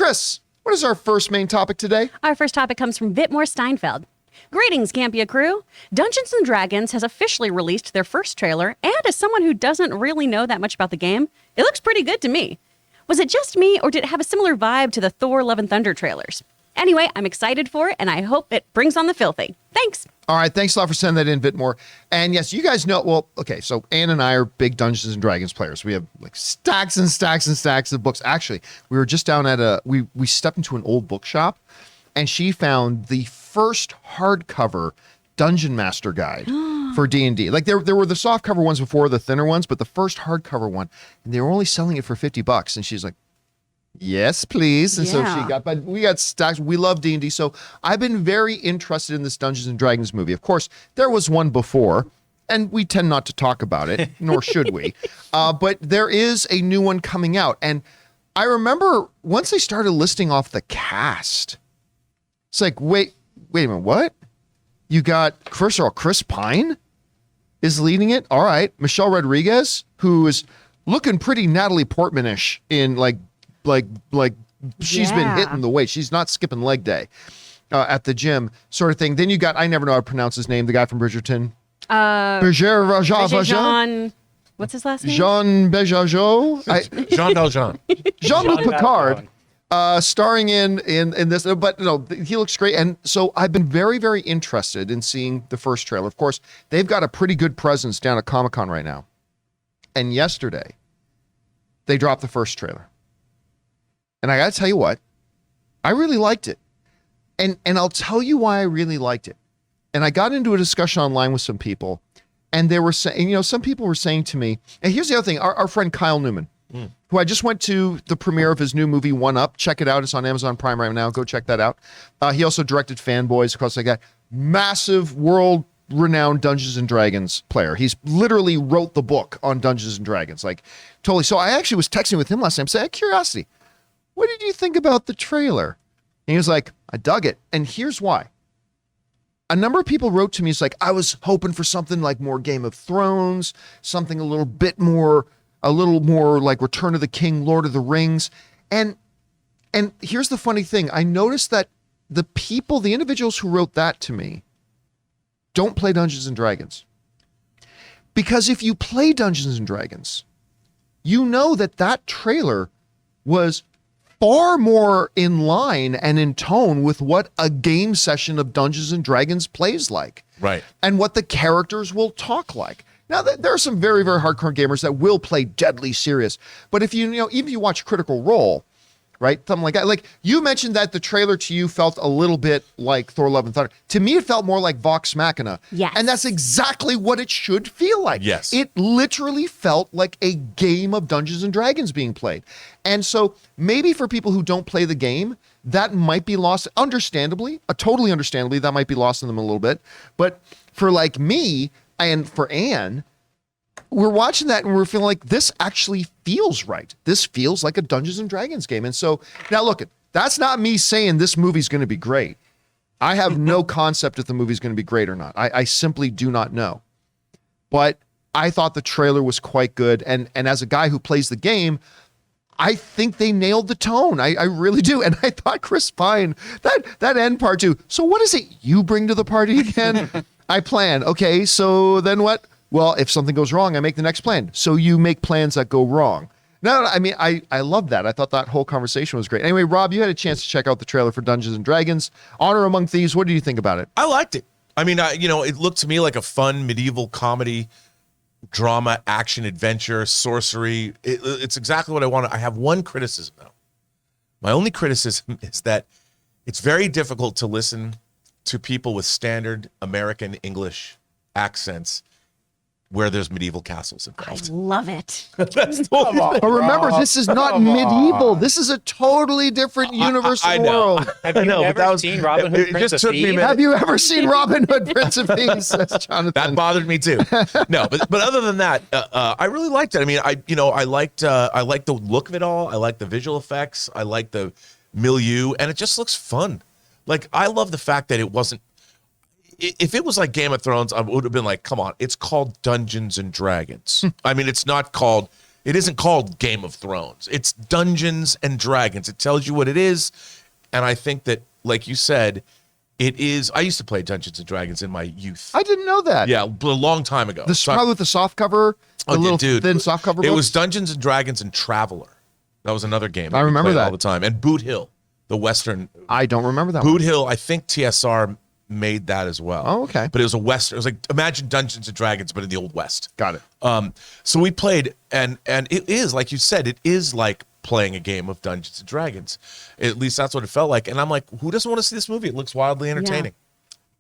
Chris, what is our first main topic today? Our first topic comes from Vitmor Steinfeld. Greetings, Campea crew. Dungeons & Dragons has officially released their first trailer, and as someone who doesn't really know that much about the game, it looks pretty good to me. Was it just me, or did it have a similar vibe to the Thor Love and Thunder trailers? Anyway, I'm excited for it, and I hope it brings on the filthy. Thanks. All right, thanks a lot for sending that in, Vitmor. And yes, you guys know, well, okay, so Ann and I are big Dungeons & Dragons players. We have like stacks and stacks and stacks of books. Actually, we were just down at we stepped into an old bookshop, and she found the first hardcover Dungeon Master Guide for D&D. Like there were the soft cover ones before, the thinner ones, but the first hardcover one, and they were only selling it for $50. And she's like, yes, please. And so we got stacks. We love D&D. So I've been very interested in this Dungeons & Dragons movie. Of course, there was one before, and we tend not to talk about it, nor should we. But there is a new one coming out. And I remember once they started listing off the cast, it's like, wait a minute, what? You got, first of all, Chris Pine is leading it. All right. Michelle Rodriguez, who is looking pretty Natalie Portman-ish in like she's been hitting the weight. She's not skipping leg day at the gym sort of thing. Then you got, I never know how to pronounce his name, the guy from Bridgerton. Jean, what's his last name? Jean Bejajo. Jean Valjean. Jean-Luc Picard. Starring in this, but no, he looks great. And so I've been very, very interested in seeing the first trailer. Of course, they've got a pretty good presence down at Comic-Con right now. And yesterday, they dropped the first trailer. And I got to tell you what, I really liked it. And I'll tell you why I really liked it. And I got into a discussion online with some people, and they were saying, some people were saying to me, and here's the other thing, our friend Kyle Newman, who I just went to the premiere of his new movie, One Up. Check it out. It's on Amazon Prime right now. Go check that out. He also directed Fanboys, across like that. Massive, world-renowned Dungeons & Dragons player. He's literally wrote the book on Dungeons & Dragons. Like, totally. So I actually was texting with him last time saying, curiosity, what did you think about the trailer? And he was like, I dug it. And here's why. A number of people wrote to me, it's like, I was hoping for something like more Game of Thrones, something a little more like Return of the King, Lord of the Rings. And here's the funny thing. I noticed that the individuals who wrote that to me don't play Dungeons & Dragons. Because if you play Dungeons & Dragons, you know that trailer was far more in line and in tone with what a game session of Dungeons & Dragons plays like. Right. And what the characters will talk like. Now, there are some very, very hardcore gamers that will play deadly serious. But if even if you watch Critical Role, right, something like that, like you mentioned that the trailer to you felt a little bit like Thor Love and Thunder. To me, it felt more like Vox Machina. Yes. And that's exactly what it should feel like. Yes. It literally felt like a game of Dungeons & Dragons being played. And so maybe for people who don't play the game, that might be lost, understandably, totally understandably, that might be lost in them a little bit. But for like me, and for Anne, we're watching that and we're feeling like this actually feels right. This feels like a Dungeons & Dragons game. And so now look, that's not me saying this movie's going to be great. I have no concept if the movie's going to be great or not. I simply do not know. But I thought the trailer was quite good. And as a guy who plays the game, I think they nailed the tone. I really do. And I thought Chris Pine, that end part too. So what is it you bring to the party again? I plan. Okay, so then what? Well, if something goes wrong, I make the next plan. So you make plans that go wrong. No, I mean, I love that. I thought that whole conversation was great. Anyway, Rob, you had a chance to check out the trailer for Dungeons & Dragons. Honor Among Thieves, what do you think about it? I liked it. I mean, it looked to me like a fun medieval comedy, drama, action, adventure, sorcery. It's exactly what I wanted. I have one criticism, though. My only criticism is that it's very difficult to listen to people with standard American English accents where there's medieval castles involved. I love it. But remember, this is not medieval. This is a totally different universe and world. Have you ever seen Robin Hood, Prince of Thieves? Have you ever seen Robin Hood, Prince of Thieves? Says Jonathan. That bothered me too. No, but other than that, I really liked it. I mean, I liked the look of it all. I liked the visual effects. I liked the milieu, and it just looks fun. Like, I love the fact that it wasn't. If it was like Game of Thrones, I would have been like, come on, it's called Dungeons and Dragons. I mean, it's not called It isn't called Game of Thrones. It's Dungeons and Dragons. It tells you what it is. And I think that, like you said, it is. I used to play Dungeons and Dragons in my youth. I didn't know that. Yeah, a long time ago. Probably with the soft cover, thin soft cover It books? was Dungeons and Dragons and Traveler. That was another game. I remember that all the time. And Boot Hill, the Western. I don't remember that Boot one. Hill, I think TSR made that as well. Oh, okay. But it was a Western. It was like, imagine Dungeons and Dragons, but in the Old West. Got it. So we played, and it is, like you said, it is like playing a game of Dungeons and Dragons. At least that's what it felt like. And I'm like, who doesn't want to see this movie? It looks wildly entertaining.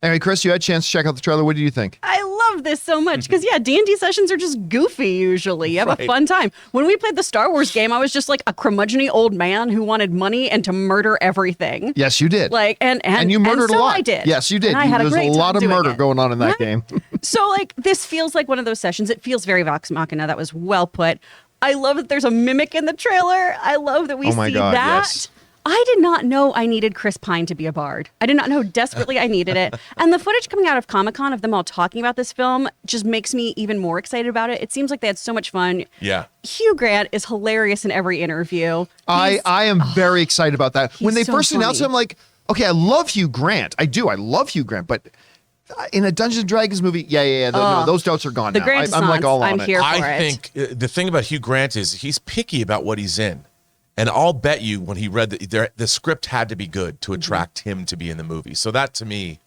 Anyway, Chris, you had a chance to check out the trailer. What do you think? I love this so much because, D&D sessions are just goofy usually. You have a fun time. When we played the Star Wars game, I was just like a curmudgeon-y old man who wanted money and to murder everything. Yes, you did. And you murdered so a lot. I did. Yes, you did. And I had There's a lot of murder going on in that game. So, this feels like one of those sessions. It feels very Vox Machina. That was well put. I love that there's a mimic in the trailer. I love that we see God, that. yes. I did not know I needed Chris Pine to be a bard. I did not know desperately I needed it. And the footage coming out of Comic-Con of them all talking about this film just makes me even more excited about it. It seems like they had so much fun. Yeah. Hugh Grant is hilarious in every interview. I am very excited about that. When they so first announced it, funny. I'm like, okay, I love Hugh Grant. I do. I love Hugh Grant. But in a Dungeons and Dragons movie, no, those doubts are gone The now. Grant I'm like all on I'm it. here for I it. think the thing about Hugh Grant is he's picky about what he's in. And I'll bet you when he read the script had to be good to attract him to be in the movie. So that to me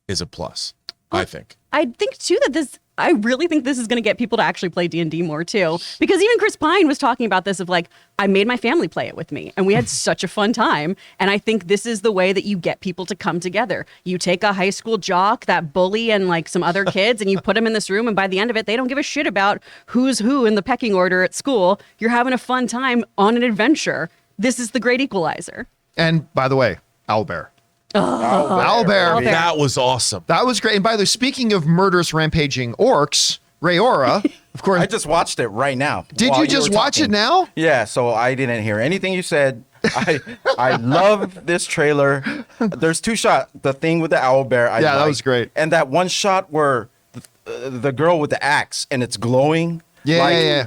is a plus, I think. I think too that I really think this is going to get people to actually play D&D more too, because even Chris Pine was talking about this of like, I made my family play it with me and we had such a fun time. And I think this is the way that you get people to come together. You take a high school jock, that bully, and like some other kids, and you put them in this room, and by the end of it, they don't give a shit about who's who in the pecking order at school. You're having a fun time on an adventure. This is the great equalizer. And by the way, Owlbear. Owlbear. That was awesome. That was great. And by the way, speaking of murderous rampaging orcs, Rayora, of course. I just watched it right now. Did you just watch it now? Yeah, so I didn't hear anything you said. I love this trailer. There's two shots. The thing with the owlbear. That was great. And that one shot where the girl with the axe and it's glowing. Yeah.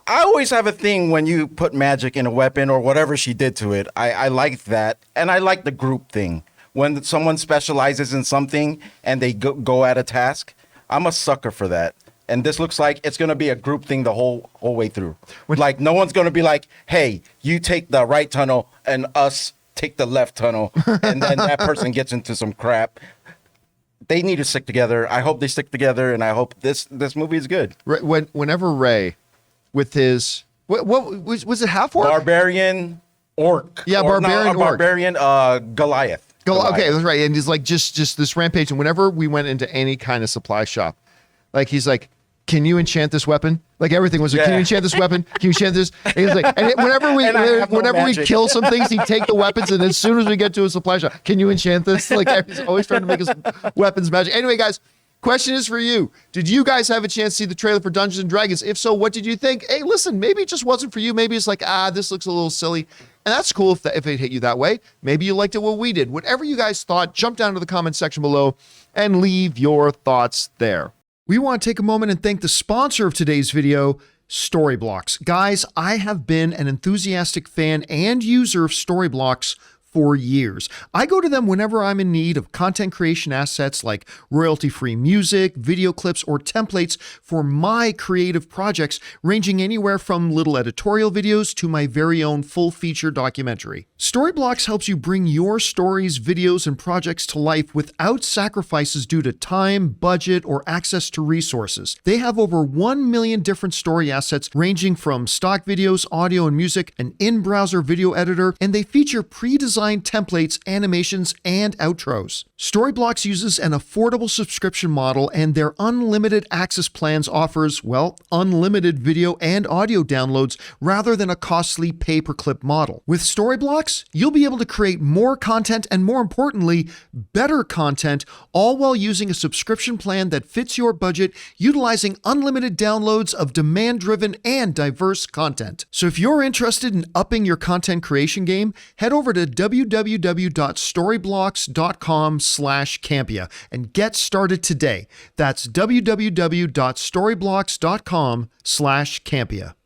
I always have a thing when you put magic in a weapon or whatever she did to it. I like that. And I like the group thing. When someone specializes in something and they go at a task, I'm a sucker for that. And this looks like it's going to be a group thing the whole way through. Like, no one's going to be like, hey, you take the right tunnel and us take the left tunnel. And then that person gets into some crap. They need to stick together. I hope they stick together, and I hope this movie is good. Whenever Ray, with his what was it, half orc? Barbarian orc. Yeah, barbarian orc. Barbarian Goliath. Okay, that's right. And he's like just this rampage. And whenever we went into any kind of supply shop, like he's like, "Can you enchant this weapon?" Like everything was like, "Can you enchant this weapon? Can you enchant this?" And he's like, and whenever we kill some things, he'd take the weapons, and as soon as we get to a supply shop, "Can you enchant this?" Like he's always trying to make his weapons magic. Anyway, guys, question is for you. Did you guys have a chance to see the trailer for Dungeons and Dragons? If so, what did you think? Hey, listen, maybe it just wasn't for you. Maybe it's like, this looks a little silly. And that's cool if it hit you that way. Maybe you liked it what we did. Whatever you guys thought, jump down to the comment section below and leave your thoughts there. We want to take a moment and thank the sponsor of today's video, Storyblocks. Guys, I have been an enthusiastic fan and user of Storyblocks for years. I go to them whenever I'm in need of content creation assets like royalty-free music, video clips, or templates for my creative projects, ranging anywhere from little editorial videos to my very own full-feature documentary. Storyblocks helps you bring your stories, videos, and projects to life without sacrifices due to time, budget, or access to resources. They have over 1 million different story assets ranging from stock videos, audio and music, an in-browser video editor, and they feature pre-designed templates, animations, and outros. Storyblocks uses an affordable subscription model, and their unlimited access plans offers, well, unlimited video and audio downloads rather than a costly pay-per-clip model. With Storyblocks, you'll be able to create more content and, more importantly, better content, all while using a subscription plan that fits your budget, utilizing unlimited downloads of demand-driven and diverse content. So if you're interested in upping your content creation game, head over to www.storyblocks.com/Campea and get started today. That's www.storyblocks.com/Campea.